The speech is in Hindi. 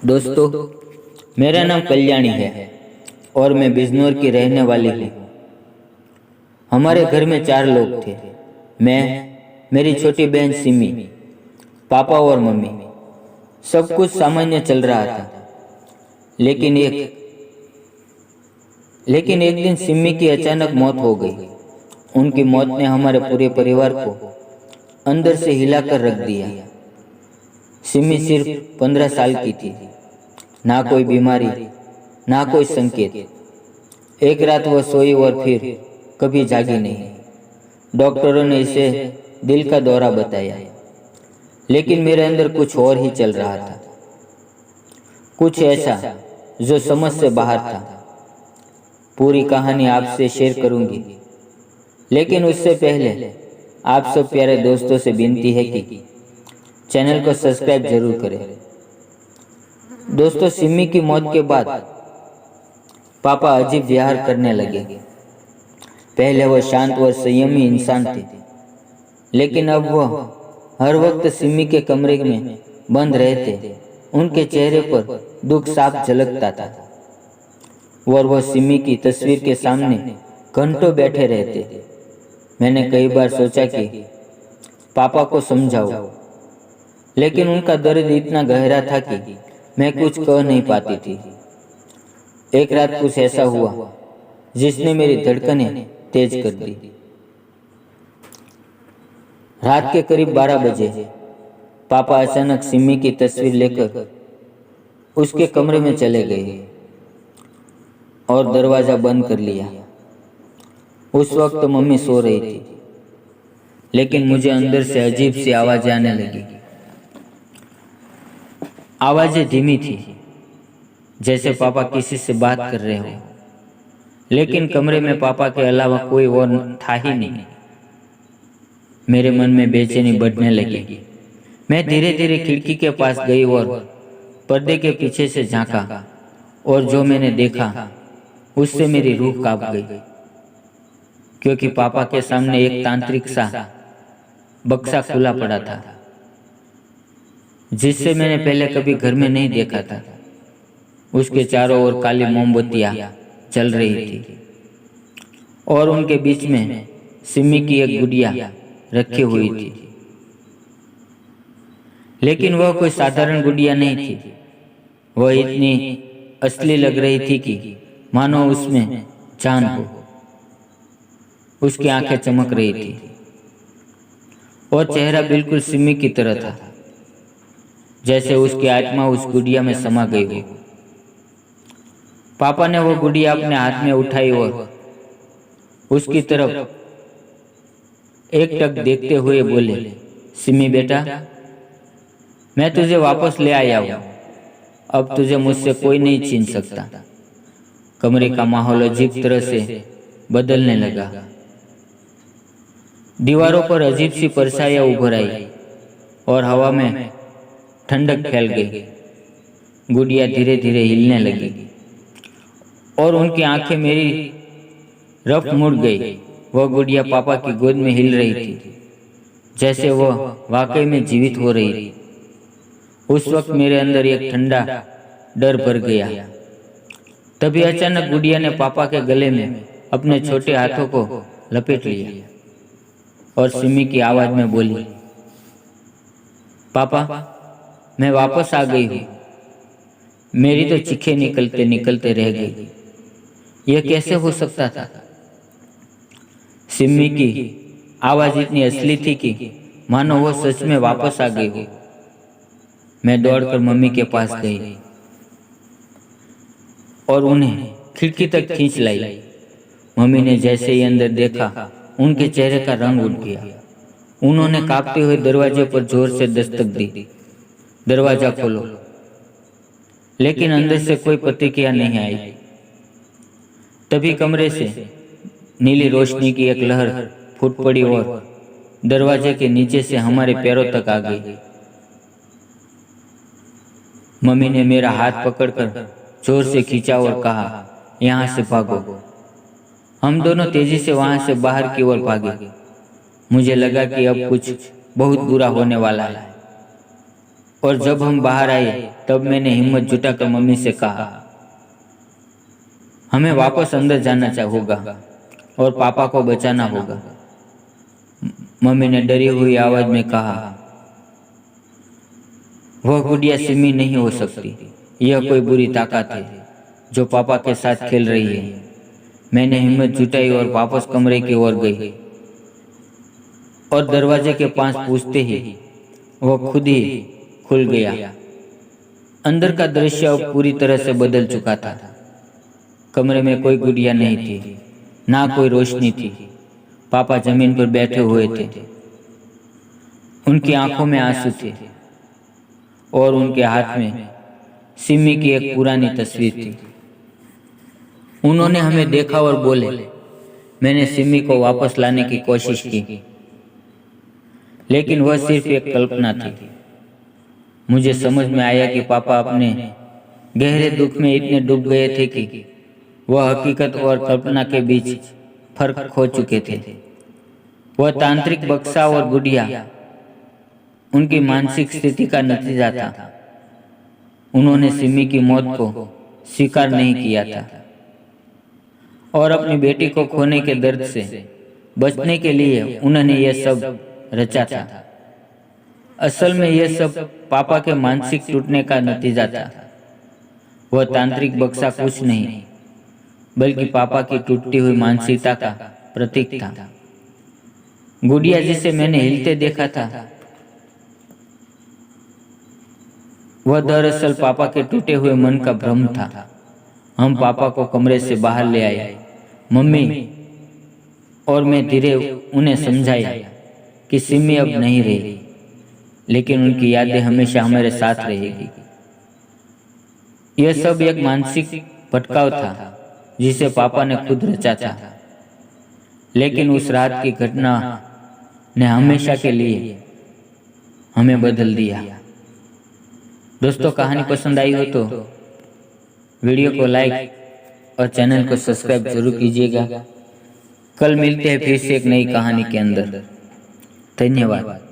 दोस्तों, मेरा नाम कल्याणी है और मैं बिजनौर की रहने वाली हूँ। हमारे घर में 4 लोग थे। मैं, मेरी छोटी बहन सिमी, पापा और मम्मी। सब कुछ सामान्य चल रहा था। लेकिन एक दिन सिमी की अचानक मौत हो गई। उनकी मौत ने हमारे पूरे परिवार को अंदर से हिलाकर रख दिया। सिमी सिर्फ 15 साल की थी। ना कोई बीमारी, ना कोई संकेत। एक रात वह सोई और फिर कभी जागी नहीं। डॉक्टरों ने इसे दिल का दौरा बताया, लेकिन मेरे अंदर कुछ और ही चल रहा था। कुछ ऐसा जो समझ से बाहर था। पूरी कहानी आपसे शेयर करूंगी, लेकिन उससे पहले आप सब प्यारे दोस्तों से विनती है कि चैनल को सब्सक्राइब जरूर करें। दोस्तों, सिमी की मौत के बाद पापा अजीब व्यवहार करने लगे। पहले वह शांत और संयमी इंसान थे, लेकिन अब वह हर वक्त सिमी के कमरे में बंद रहते। उनके चेहरे पर दुख साफ झलकता था और वह सिमी की तस्वीर के सामने घंटों बैठे रहते। मैंने कई बार सोचा कि पापा को समझाऊं, लेकिन उनका दर्द इतना गहरा था कि मैं कुछ कह नहीं पाती थी। एक रात कुछ ऐसा हुआ जिसने मेरी धड़कनें तेज कर दी। रात के करीब 12 बजे पापा अचानक सिमी की तस्वीर लेकर उसके कमरे में चले गए और दरवाजा बंद कर लिया। उस वक्त मम्मी सो रही थी, लेकिन मुझे अंदर से अजीब सी आवाजें आने लगी। आवाजें धीमी थी, जैसे पापा किसी से बात कर रहे हो, लेकिन कमरे में पापा के अलावा कोई और था ही नहीं। मेरे मन में बेचैनी बढ़ने लगी। मैं धीरे धीरे खिड़की के पास गई और पर्दे के पीछे से झांका, और जो मैंने देखा उससे मेरी रूह कांप गई, क्योंकि पापा के सामने एक तांत्रिक सा बक्सा खुला पड़ा था, जिससे मैंने पहले कभी घर में नहीं देखा था। उसके चारों ओर काली मोमबत्तियां जल रही थी और उनके बीच में सिमी की एक गुड़िया रखी हुई थी। लेकिन वह कोई साधारण गुड़िया नहीं थी। वह इतनी असली लग रही थी कि मानो उसमें जान हो। उसकी आंखें चमक रही थी और चेहरा बिल्कुल सिमी की तरह था, जैसे उसकी आत्मा उस गुड़िया में समा गई हो। पापा ने वो गुड़िया अपने हाथ में उठाई और उसकी तरफ एकटक देखते हुए बोले, सिमी बेटा, मैं तुझे वापस ले आया हूँ। अब तुझे मुझसे कोई नहीं छीन सकता। कमरे का माहौल अजीब तरह से बदलने लगा। दीवारों पर अजीब सी परछाइयां उभर आई और हवा में ठंडक फैल गई। गुड़िया धीरे धीरे हिलने लगी और उनकी आंखें मेरी रफ मुड़ गई। वह गुड़िया पापा की गोद में हिल रही थी, जैसे वह वाकई में जीवित हो रही थी। उस वक्त मेरे अंदर एक ठंडा डर भर गया। तभी अचानक गुड़िया ने पापा के गले में अपने छोटे हाथों को लपेट लिया और सिमी की आवाज में बोली, पापा, मैं वापस आ गई हूँ। मेरी तो चीखें निकलते निकलते रह गई। यह कैसे हो सकता था? सिमी की आवाज इतनी असली थी कि मानो वो सच में वापस आ गई हो। मैं दौड़कर मम्मी के पास गई और उन्हें खिड़की तक खींच लाई। मम्मी ने जैसे ही अंदर देखा, उनके चेहरे का रंग उड़ गया। उन्होंने कांपते हुए दरवाजे पर जोर से दस्तक दी, दरवाजा खोलो। लेकिन अंदर से कोई प्रतिक्रिया नहीं आई। तभी कमरे से नीली रोशनी की एक लहर फूट पड़ी और दरवाजे के नीचे से हमारे पैरों तक आ गई। मम्मी ने मेरा हाथ पकड़कर जोर से खींचा और कहा, यहाँ से भागो। हम दोनों तेजी से वहां से बाहर की ओर भागे। मुझे लगा कि अब कुछ बहुत बुरा होने वाला है। और जब हम बाहर आए तब मैंने हिम्मत जुटाकर मम्मी से कहा, हमें वापस अंदर जाना होगा और पापा को बचाना होगा। मम्मी ने डरी हुई आवाज में कहा, वह गुड़िया सिमी नहीं हो सकती, यह कोई बुरी ताकत है जो पापा के साथ खेल रही है। मैंने हिम्मत जुटाई और वापस कमरे की ओर गई और दरवाजे के पास पहुंचते ही वह खुद ही खुल गया। अंदर का दृश्य अब पूरी तरह से बदल चुका था। कमरे में कोई गुड़िया नहीं थी, ना कोई रोशनी थी। पापा जमीन पर बैठे हुए थे। उनकी आंखों में आंसू थे और उनके हाथ में सिमी की एक पुरानी तस्वीर थी। उन्होंने हमें देखा और बोले, मैंने सिमी को वापस लाने की कोशिश की, लेकिन वह सिर्फ एक कल्पना थी। मुझे समझ में आया कि पापा अपने गहरे दुख में इतने डूब गए थे कि वह हकीकत और कल्पना के बीच फर्क खो चुके थे। वह तांत्रिक बक्सा और गुड़िया उनकी मानसिक स्थिति का नतीजा था। उन्होंने सिमी की मौत को स्वीकार नहीं किया था और अपनी बेटी को खोने के दर्द से बचने के लिए उन्होंने यह सब रचा था। असल में यह सब पापा के मानसिक टूटने का नतीजा था। वह तांत्रिक बक्सा कुछ नहीं बल्कि पापा की टूटती हुई मानसिकता का प्रतीक था। गुड़िया जिसे मैंने हिलते देखा था, वह दरअसल पापा के टूटे हुए मन का भ्रम था। हम पापा को कमरे से बाहर ले आए। मम्मी और मैं धीरे उन्हें समझाया कि सिमी अब नहीं रही, लेकिन उनकी यादें हमेशा हमारे साथ रहेगी। यह सब एक मानसिक भटकाव था जिसे पापा ने खुद रचा था, लेकिन उस रात की घटना ने हमेशा के लिए हमें बदल दिया। दोस्तों, कहानी पसंद आई हो तो वीडियो को लाइक और चैनल को सब्सक्राइब जरूर कीजिएगा। कल मिलते हैं फिर से एक नई कहानी के अंदर। धन्यवाद।